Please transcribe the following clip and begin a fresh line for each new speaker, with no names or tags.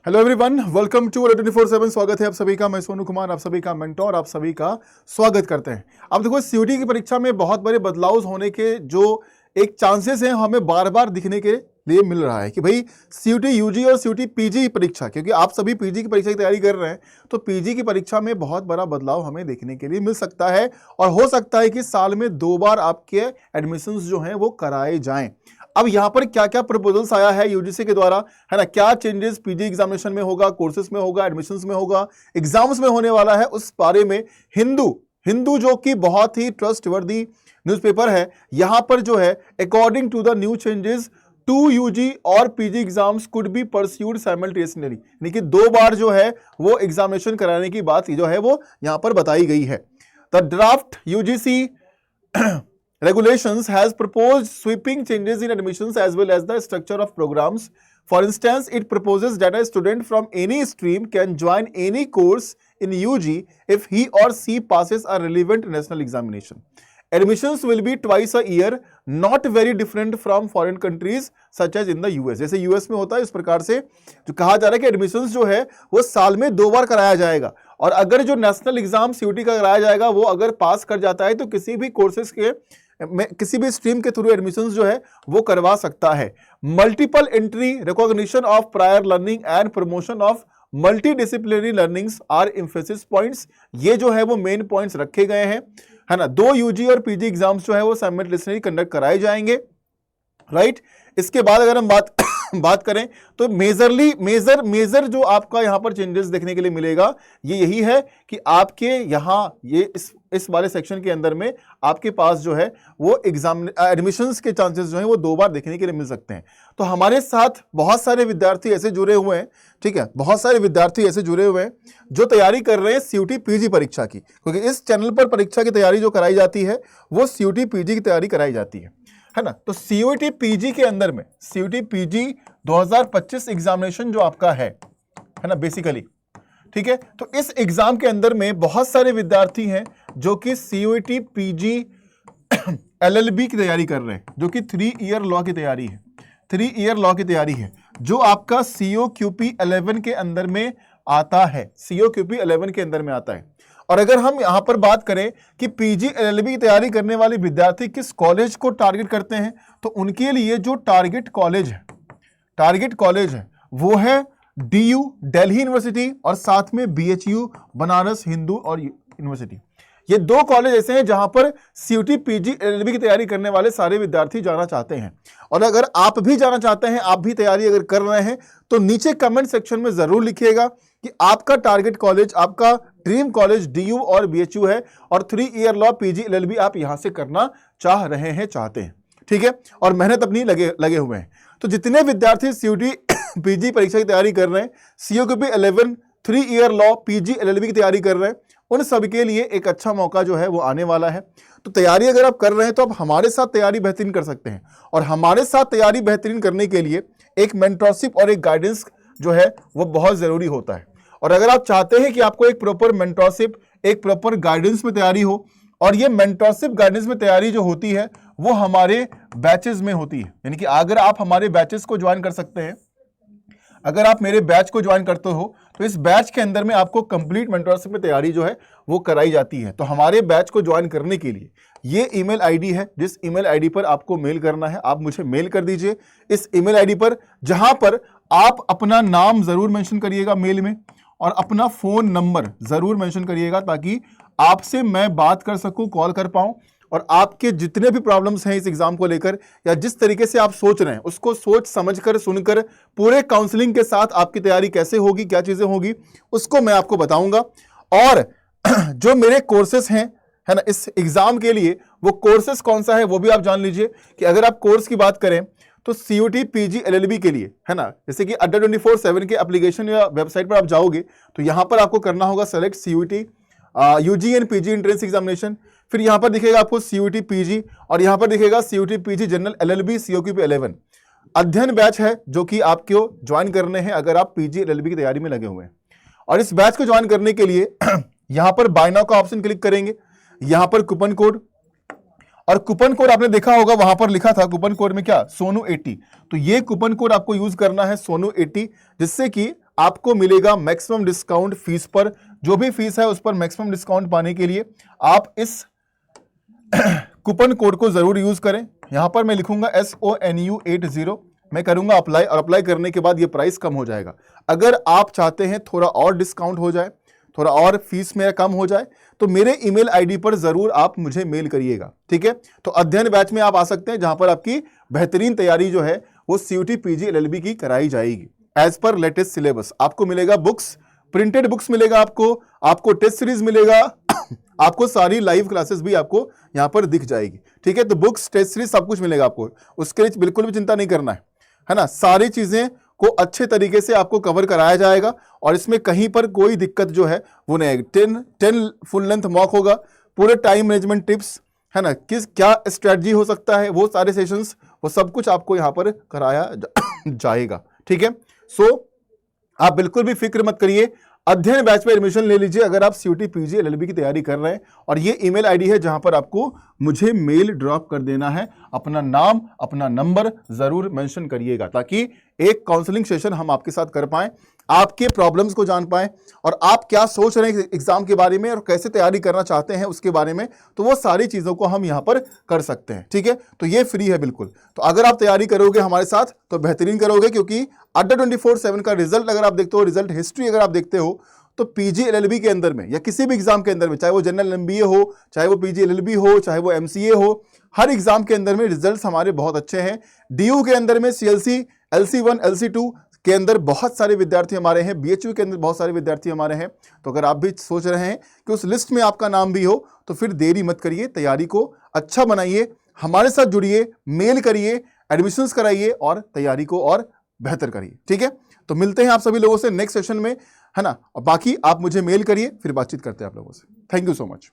Hello everyone, welcome to 24/7। स्वागत है आप सभी का। मैं सोनू कुमार आप सभी का मेंटोर आप सभी का स्वागत करते हैं। अब देखो, सीयूटी की परीक्षा में बहुत बड़े बदलाव होने के जो एक चांसेस हैं हमें बार बार दिखने के लिए मिल रहा है कि भाई सीयूटी यूजी और सीयूटी पीजी परीक्षा, क्योंकि आप सभी पीजी की परीक्षा की तैयारी कर रहे हैं तो पीजी की परीक्षा में बहुत बड़ा बदलाव हमें देखने के लिए मिल सकता है और हो सकता है कि साल में 2 बार आपके एडमिशंस जो हैं वो कराए जाएं। अब यहां पर क्या क्या प्रपोजल्स आया है यूजीसी के द्वारा, है ना, क्या चेंजेस पीजी एग्जामिनेशन में होगा, कोर्सेज में होगा, एडमिशंस में होगा, एग्जाम्स में होने वाला है, उस बारे में हिंदू जो कि बहुत ही ट्रस्टवर्दी न्यूज़पेपर है, यहां पर जो है according to the new changes 2 UG और PG exams could be pursued simultaneously, यानी कि 2 बार जो है वो एग्जामिनेशन कराने की बात जो है वो यहां पर बताई गई है। The draft UGC regulations has proposed sweeping changes in admissions as well as the structure of programs. For instance, it proposes that a student from any stream can join any course in UG if he or she passes a relevant national examination. Admissions will be twice a year, not very different from foreign countries such as in the US. जैसे US में होता है, इस प्रकार से जो कहा जा रहा है कि एडमिशंस जो है वो साल में 2 बार कराया जाएगा और अगर जो नेशनल एग्जाम सीयूटी का कराया जाएगा वो अगर पास कर जाता है तो किसी भी कोर्सेज के किसी भी स्ट्रीम के थ्रू एडमिशंस जो है वो करवा सकता है। Multiple entry, recognition of prior learning and promotion of multidisciplinary learnings are emphasis points. ये जो है वो मेन पॉइंट्स रखे गए हैं, है ना। 2 यूजी और पीजी एग्जाम्स जो है वो साइमल्टेनियसली कंडक्ट कराए जाएंगे, राइट। इसके बाद अगर हम बात करें तो मेजर जो आपका यहां पर चेंजेस देखने के लिए मिलेगा ये यही है कि आपके यहां ये इस वाले सेक्शन के अंदर में आपके पास जो है वो एग्जाम एडमिशंस के चांसेस जो है वो 2 बार देखने के लिए मिल सकते हैं। तो हमारे साथ बहुत सारे विद्यार्थी ऐसे जुड़े हुए हैं, ठीक है, बहुत सारे विद्यार्थी ऐसे जुड़े हुए हैं जो तैयारी कर रहे हैं सीयूटी पीजी परीक्षा की, क्योंकि इस चैनल पर परीक्षा की तैयारी जो कराई जाती है वो सीयूटी पीजी की तैयारी कराई जाती है ना। तो सीयूटी पीजी के अंदर में सीयूटी पीजी 2025 एग्जामिनेशन जो आपका है ना बेसिकली, ठीक है। तो इस एग्जाम के अंदर में बहुत सारे विद्यार्थी हैं जो कि सीयूटी पीजी एलएलबी की तैयारी कर रहे हैं, जो कि 3 ईयर लॉ की तैयारी है, 3 ईयर लॉ की तैयारी है, जो आपका COQP 11 के अंदर में आता है, COQP 11 के अंदर में आता है। और अगर हम यहां पर बात करें कि पीजी एलएलबी की तैयारी करने वाले विद्यार्थी किस कॉलेज को टारगेट करते हैं, तो उनके लिए जो टारगेट कॉलेज है वो है DU दिल्ली यूनिवर्सिटी और साथ में BHU बनारस हिंदू और यूनिवर्सिटी। ये 2 कॉलेज ऐसे हैं जहां पर सीयूटी पीजी एलएलबी की तैयारी करने वाले सारे विद्यार्थी जाना चाहते हैं। और अगर आप भी जाना चाहते हैं, आप भी तैयारी अगर कर रहे हैं, तो नीचे कमेंट सेक्शन में जरूर लिखिएगा कि आपका टारगेट कॉलेज, आपका ड्रीम कॉलेज DU और BHU है और 3 ईयर लॉ पीजी एलएलबी आप यहां से करना चाहते हैं, ठीक है, और मेहनत अपनी लगे हुए हैं। तो जितने विद्यार्थी सीयूटी पीजी परीक्षा की तैयारी कर रहे हैं, COQP 11 3 year law PG LLB की तैयारी कर रहे हैं, उन सभी के लिए एक अच्छा मौका जो है वो आने वाला है। तो तैयारी अगर आप कर रहे हैं तो आप हमारे साथ तैयारी बेहतरीन कर सकते हैं और हमारे साथ तैयारी बेहतरीन करने के लिए एक मेंटरशिप और एक गाइडेंस जो है वो बहुत जरूरी होता है। और अगर आप चाहते हैं कि आपको एक प्रॉपर मेंटरशिप, एक प्रॉपर गाइडेंस में तैयारी हो, और ये मेंटरशिप गाइडेंस में तैयारी जो होती है वो हमारे बैचेस में होती है, यानी कि अगर आप हमारे बैचेस को ज्वाइन कर सकते हैं, अगर आप मेरे बैच को ज्वाइन करते हो तो इस बैच के अंदर में आपको कंप्लीट मेंटरशिप में तैयारी जो है वो कराई जाती है। तो हमारे बैच को ज्वाइन करने के लिए ये ईमेल आईडी है, जिस ईमेल आईडी पर आपको मेल करना है, आप मुझे मेल कर दीजिए इस ईमेल आईडी पर, जहां पर आप अपना नाम जरूर मेंशन करिएगा मेल में और अपना फोन नंबर जरूर मेंशन करिएगा, ताकि आपसे मैं बात कर सकूं, कॉल कर पाऊं और आपके जितने भी प्रॉब्लम्स हैं इस एग्जाम को लेकर या जिस तरीके से आप सोच रहे हैं उसको सोच समझकर सुनकर पूरे काउंसलिंग के साथ आपकी तैयारी कैसे होगी, क्या चीजें होगी, उसको मैं आपको बताऊंगा। और जो मेरे कोर्सेस हैं, है ना, इस एग्जाम के लिए वो कोर्सेस कौन सा है वो भी आप जान लीजिए कि अगर आप कोर्स की बात करें तो सीयूटी पीजी एलएलबी के लिए, है ना, जैसे कि अड्डा 24/7 के एप्लीकेशन या वेबसाइट पर आप जाओगे तो यहां पर आपको करना होगा select CUET UG and PG entrance examination, फिर यहां पर दिखेगा आपको सीयूटी पीजी और यहां पर दिखेगा CUET PG general LLB COQP 11 अध्ययन बैच है जो कि आपको ज्वाइन करने हैं अगर आप पीजी एलएलबी की तैयारी में लगे हुए हैं। और इस बैच को ज्वाइन करने के लिए यहां पर बाय नाउ का ऑप्शन क्लिक करेंगे, यहां पर कूपन कोड, और कूपन कोड आपने देखा होगा वहां पर लिखा था कूपन कोड में क्या, सोनू 80, तो ये कूपन कोड आपको यूज करना है सोनू 80, जिससे कि आपको मिलेगा मैक्सिमम डिस्काउंट फीस पर। जो भी फीस है उस पर मैक्सिमम डिस्काउंट पाने के लिए आप इस कूपन कोड को जरूर यूज करें। यहां पर मैं लिखूंगा SONU80, मैं करूंगा अप्लाई, और अप्लाई करने के बाद ये प्राइस कम हो जाएगा। अगर आप चाहते हैं थोड़ा और डिस्काउंट हो जाए, थोड़ा और फीस मेरा कम हो जाए, तो मेरे ईमेल आईडी पर जरूर आप मुझे मेल करिएगा, ठीक है। तो अध्ययन बैच में आप आ सकते हैं, जहां पर आपकी बेहतरीन तैयारी जो है वो CUT PG LLB की कराई जाएगी एज पर लेटेस्ट सिलेबस। आपको मिलेगा बुक्स, प्रिंटेड बुक्स मिलेगा, आपको टेस्ट सीरीज मिलेगा, आपको सारी लाइव क्लासेस भी आपको यहां पर दिख जाएगी, ठीक है। तो बुक्स, टेस्ट सीरीज सब कुछ मिलेगा आपको, उसके लिए बिल्कुल भी चिंता नहीं करना है ना। सारी चीजें को अच्छे तरीके से आपको कवर कराया जाएगा और इसमें कहीं पर कोई दिक्कत जो है वो नहीं आएगी। 10 फुल लेंथ मॉक होगा, पूरे टाइम मैनेजमेंट टिप्स है ना, क्या स्ट्रेटजी हो सकता है, वो सारे सेशंस, वो सब कुछ आपको यहां पर कराया जाएगा, ठीक है। सो आप बिल्कुल भी फिक्र मत करिए, अध्ययन बैच में एडमिशन ले लीजिए अगर आप CUT PG LLB की तैयारी कर रहे हैं। और ये ईमेल आईडी है जहां पर आपको मुझे मेल ड्रॉप कर देना है, अपना नाम, अपना नंबर जरूर मेंशन करिएगा, ताकि एक काउंसलिंग सेशन हम आपके साथ कर पाएं, आपके प्रॉब्लम्स को जान पाएं और आप क्या सोच रहे हैं एग्जाम के बारे में और कैसे तैयारी करना चाहते हैं उसके बारे में, तो वो सारी चीजों को हम यहां पर कर सकते हैं, ठीक है। तो ये फ्री है बिल्कुल। तो अगर आप तैयारी करोगे हमारे साथ तो बेहतरीन करोगे, क्योंकि अड्डा 24/7 का रिजल्ट अगर आप देखते हो, रिजल्ट हिस्ट्री अगर आप देखते हो, तो PG LLB के अंदर में या किसी भी एग्जाम के अंदर में, चाहे वो जनरल MBA हो, चाहे वो PG LLB हो, चाहे वो MCA हो, हर एग्जाम के अंदर में रिजल्ट्स हमारे बहुत अच्छे हैं। DU के अंदर में CLC, LC1, LC2 के अंदर बहुत सारे विद्यार्थी हमारे हैं, BHU के अंदर बहुत सारे विद्यार्थी हमारे हैं। तो अगर आप भी सोच रहे हैं कि उस लिस्ट में आपका नाम भी हो, तो फिर देरी मत करिए, तैयारी को अच्छा बनाइए, हमारे साथ जुड़िए, मेल करिए, एडमिशंस कराइए और तैयारी को और बेहतर करिए, ठीक है। तो मिलते हैं आप सभी लोगों से नेक्स्ट सेशन में, है ना। और बाकी आप मुझे मेल करिए, फिर बातचीत करते हैं आप लोगों से। Thank you so much.